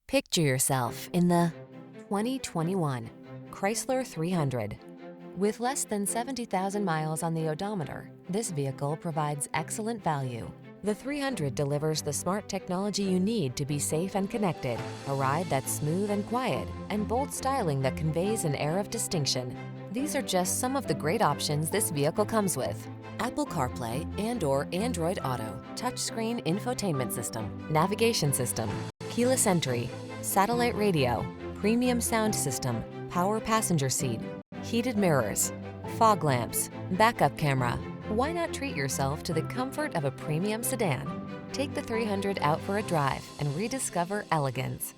Picture yourself in the 2021 Chrysler 300. With less than 70,000 miles on the odometer, this vehicle provides excellent value. The 300 delivers the smart technology you need to be safe and connected, a ride that's smooth and quiet, and bold styling that conveys an air of distinction. These are just some of the great options this vehicle comes with: Apple CarPlay and/or Android Auto, touchscreen infotainment system, navigation system, keyless entry, satellite radio, premium sound system, power passenger seat, heated mirrors, fog lamps, backup camera. Why not treat yourself to the comfort of a premium sedan? Take the 300 out for a drive and rediscover elegance.